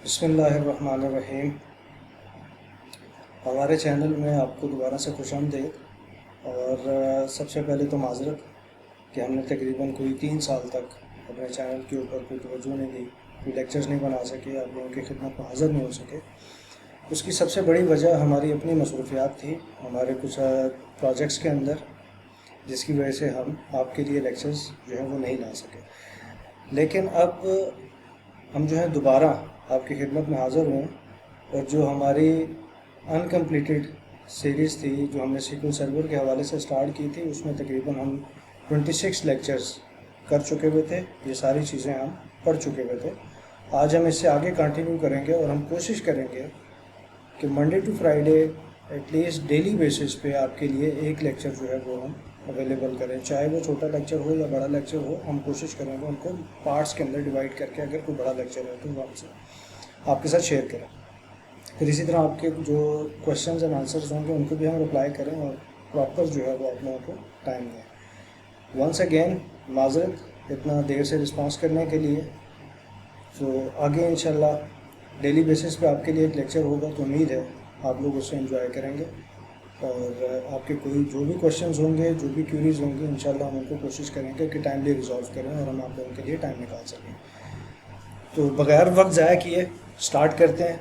बिस्मिल्लाहिर्रहमानिर्रहीम। हमारे चैनल में आपको दोबारा से खुशामदीद। और सबसे पहले तो माज़रत कि हमने तकरीबन कोई 3 साल तक अपने चैनल के ऊपर कोई तवज्जो नहीं दी, कोई लेक्चर्स नहीं बना सके, आप लोगों की खिदमत में हाज़िर नहीं हो सके। उसकी सबसे बड़ी वजह हमारी अपनी मसरूफियात थी, हमारे कुछ प्रोजेक्ट्स के अंदर, जिसकी वजह से हम आपके लिए लेक्चर्स जो है वो नहीं ला सके। लेकिन अब हम जो है दोबारा आपकी खिदमत में हाज़िर हुए, और जो हमारी अनकम्प्लीटेड सीरीज़ थी जो हमने सीक्वल सर्वर के हवाले से स्टार्ट की थी, उसमें तकरीबन हम 26 लेक्चर्स कर चुके हुए थे। ये सारी चीज़ें हम पढ़ चुके हुए थे। आज हम इससे आगे कंटिन्यू करेंगे और हम कोशिश करेंगे कि Monday to Friday at least daily basis पे आपके लिए एक लेक्चर जो है वो हम अवेलेबल करें, चाहे वो छोटा लेक्चर हो या बड़ा लेक्चर हो। हम कोशिश करेंगे उनको पार्ट्स के अंदर डिवाइड करके, अगर कोई बड़ा लेक्चर है तो वो हमसे आपके साथ शेयर करें। फिर इसी तरह आपके जो क्वेश्चंस एंड आंसर्स होंगे उनको भी हम रिप्लाई करें और प्रॉपर जो है वो आप लोगों को टाइम दें। वंस अगेन माज़रत इतना देर से रिस्पांस करने के लिए। तो आगे इंशाल्लाह डेली बेसिस पे आपके लिए एक लेक्चर होगा, तो उम्मीद है आप लोग उससे एंजॉय करेंगे। और आपके कोई जो भी क्वेश्चंस होंगे, जो भी क्यूरीज होंगी, इंशाल्लाह हम उनको कोशिश करेंगे कि टाइमली रिजॉल्व करें और हम आप लोगों के लिए टाइम निकाल सकें। तो बगैर वक्त ज़ाया किए स्टार्ट करते हैं।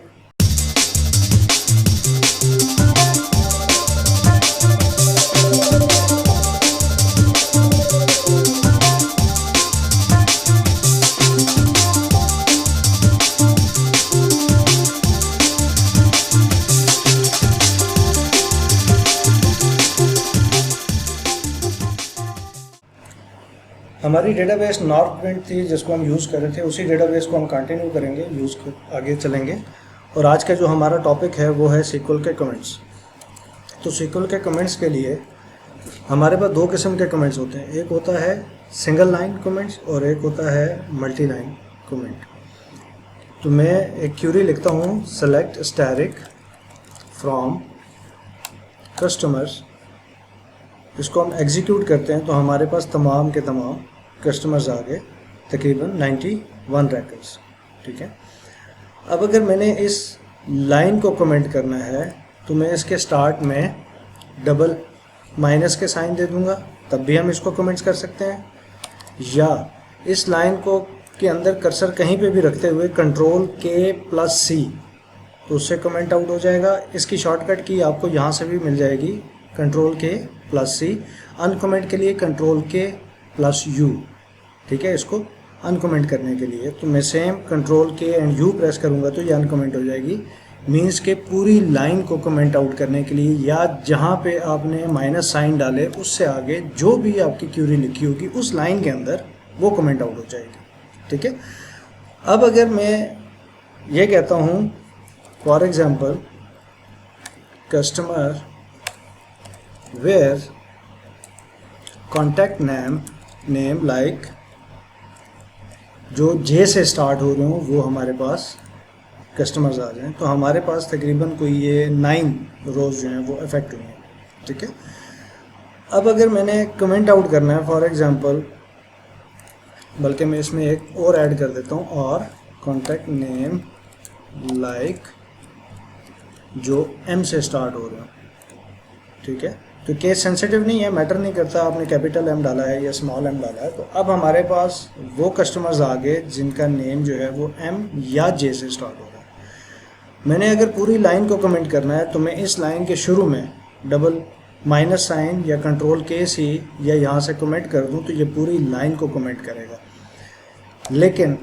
हमारी डेटाबेस नॉर्थ विंड थी जिसको हम यूज़ कर रहे थे, उसी डेटाबेस को हम कंटिन्यू करेंगे, आगे चलेंगे। और आज का जो हमारा टॉपिक है वो है सीक्वल के कमेंट्स। तो सीक्वल के कमेंट्स के लिए हमारे पास दो किस्म के कमेंट्स होते हैं, एक होता है सिंगल लाइन कमेंट्स और एक होता है मल्टी लाइन कमेंट। तो मैं एक क्यूरी लिखता हूँ, सेलेक्ट स्टैटिक फ्रॉम कस्टमर्स। इसको हम एग्जीक्यूट करते हैं तो हमारे पास तमाम के तमाम कस्टमर्स आ गए, तकरीबन 91 रैकर्स। ठीक है। अब अगर मैंने इस लाइन को कमेंट करना है तो मैं इसके स्टार्ट में डबल माइनस के साइन दे दूंगा, तब भी हम इसको कमेंट्स कर सकते हैं। या इस लाइन को के अंदर कर्सर कहीं पे भी रखते हुए कंट्रोल K+C, तो उससे कमेंट आउट हो जाएगा। इसकी शॉर्टकट की आपको यहाँ से भी मिल जाएगी, कंट्रोल K+C। अनकमेंट के लिए कंट्रोल K+U। ठीक है, इसको अनकमेंट करने के लिए तो मैं same control K and U press करूँगा तो ये अनकमेंट हो जाएगी। मीन्स के पूरी लाइन को कमेंट आउट करने के लिए, या जहाँ पे आपने माइनस साइन डाले उससे आगे जो भी आपकी क्यूरी लिखी होगी उस लाइन के अंदर वो कमेंट आउट हो जाएगी। ठीक है। अब अगर मैं ये कहता हूँ for example customer where contact name like, जो जे से स्टार्ट हो रहे हो वो हमारे पास कस्टमर्स आ जाएं, तो हमारे पास तकरीबन कोई ये 9 रोज़ जो हैं वो इफेक्ट हुए हैं। ठीक है। अब अगर मैंने कमेंट आउट करना है फॉर एग्जांपल, बल्कि मैं इसमें एक और ऐड कर देता हूँ, और कॉन्टैक्ट नेम लाइक जो M से स्टार्ट हो रहे हैं। ठीक है। तो केस सेंसिटिव नहीं है, मैटर नहीं करता आपने कैपिटल M डाला है या स्मॉल m डाला है। तो अब हमारे पास वो कस्टमर्स आ गए जिनका नेम जो है वो M या J से स्टार्ट हो रहा है। मैंने अगर पूरी लाइन को कमेंट करना है तो मैं इस लाइन के शुरू में डबल माइनस साइन या कंट्रोल K+C या यहाँ से कमेंट कर दूँ तो ये पूरी लाइन को कमेंट करेगा। लेकिन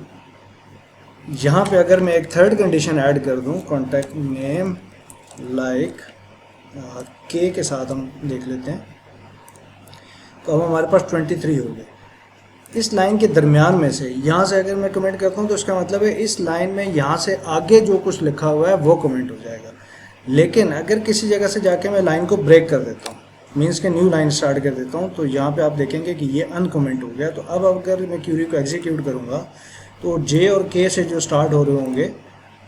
यहाँ पे अगर मैं एक थर्ड कंडीशन ऐड कर दूँ, कॉन्टैक्ट नेम लाइक K के साथ हम देख लेते हैं, तो अब हमारे पास 23 हो गए। इस लाइन के दरमियान में से यहाँ से अगर मैं कमेंट करता हूँ तो इसका मतलब है इस लाइन में यहाँ से आगे जो कुछ लिखा हुआ है वो कमेंट हो जाएगा। लेकिन अगर किसी जगह से जाके मैं लाइन को ब्रेक कर देता हूँ, मीन्स के न्यू लाइन स्टार्ट कर देता हूँ, तो यहाँ पे आप देखेंगे कि ये अनकमेंट हो गया। तो अब अगर मैं क्यूरी को एग्जीक्यूट करूँगा तो J और K से जो स्टार्ट हो रहे होंगे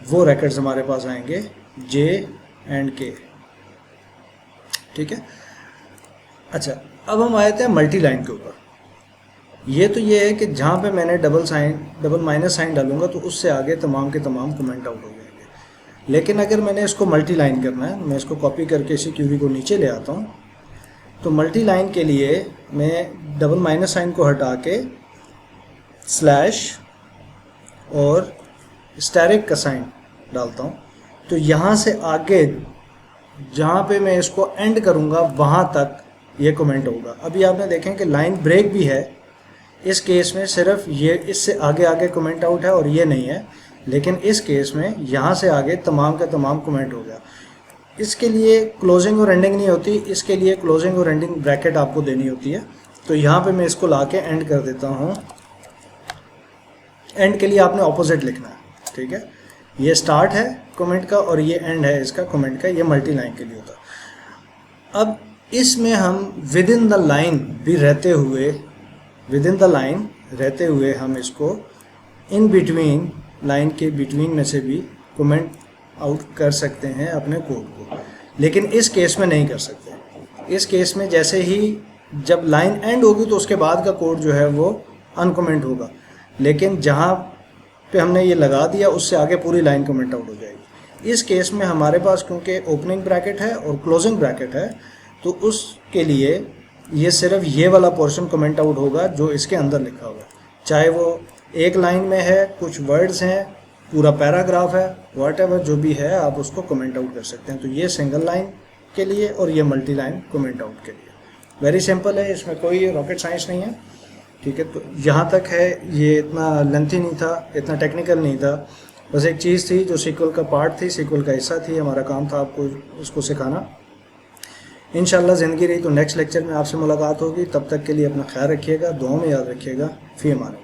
वो रिकॉर्ड्स हमारे पास आएंगे, J एंड K। ठीक है। अच्छा, अब हम आए थे मल्टी लाइन के ऊपर। ये तो ये है कि जहाँ पे मैंने डबल माइनस साइन डालूंगा तो उससे आगे तमाम के तमाम कमेंट आउट हो जाएंगे। लेकिन अगर मैंने इसको मल्टी लाइन करना है, मैं इसको कॉपी करके इसी क्यूरी को नीचे ले आता हूँ। तो मल्टी लाइन के लिए मैं डबल माइनस साइन को हटा के स्लैश और स्टैरिक का साइन डालता हूँ। तो यहाँ से आगे जहाँ पे मैं इसको एंड करूँगा वहाँ तक ये कमेंट होगा। अभी आपने देखें कि लाइन ब्रेक भी है, इस केस में सिर्फ ये इससे आगे आगे कमेंट आउट है और ये नहीं है, लेकिन इस केस में यहाँ से आगे तमाम का तमाम कमेंट हो गया। इसके लिए क्लोजिंग और एंडिंग नहीं होती, इसके लिए क्लोजिंग और एंडिंग ब्रैकेट आपको देनी होती है। तो यहाँ पे मैं इसको ला के एंड कर देता हूँ। एंड के लिए आपने ऑपोजिट लिखना है, ठीक है। ये स्टार्ट है कमेंट का और ये एंड है इसका कमेंट का, ये मल्टी लाइन के लिए होता है। अब इसमें हम विद इन द लाइन भी रहते हुए, विद इन द लाइन रहते हुए हम इसको इन बिटवीन लाइन के बिटवीन में से भी कमेंट आउट कर सकते हैं अपने कोड को, लेकिन इस केस में नहीं कर सकते। इस केस में जैसे ही जब लाइन एंड होगी तो उसके बाद का कोड जो है वो अनकमेंट होगा, लेकिन जहाँ पे हमने ये लगा दिया उससे आगे पूरी लाइन कमेंट आउट हो जाएगी। इस केस में हमारे पास क्योंकि ओपनिंग ब्रैकेट है और क्लोजिंग ब्रैकेट है, तो उसके लिए ये सिर्फ ये वाला पोर्शन कमेंट आउट होगा जो इसके अंदर लिखा होगा, चाहे वो एक लाइन में है, कुछ वर्ड्स हैं, पूरा पैराग्राफ है, व्हाटएवर जो भी है आप उसको कमेंट आउट कर सकते हैं। तो ये सिंगल लाइन के लिए और ये मल्टी लाइन कमेंट आउट के लिए। वेरी सिंपल है, इसमें कोई रॉकेट साइंस नहीं है, ठीक है। तो यहाँ तक है, ये इतना लेंथी नहीं था, इतना टेक्निकल नहीं था, बस एक चीज़ थी जो सीक्वल का पार्ट थी, सीक्वल का हिस्सा थी, हमारा काम था आपको उसको सिखाना। इंशाल्लाह ज़िंदगी रही तो नेक्स्ट लेक्चर में आपसे मुलाकात होगी। तब तक के लिए अपना ख्याल रखिएगा, दुआ में याद रखिएगा। फ़ी अमान।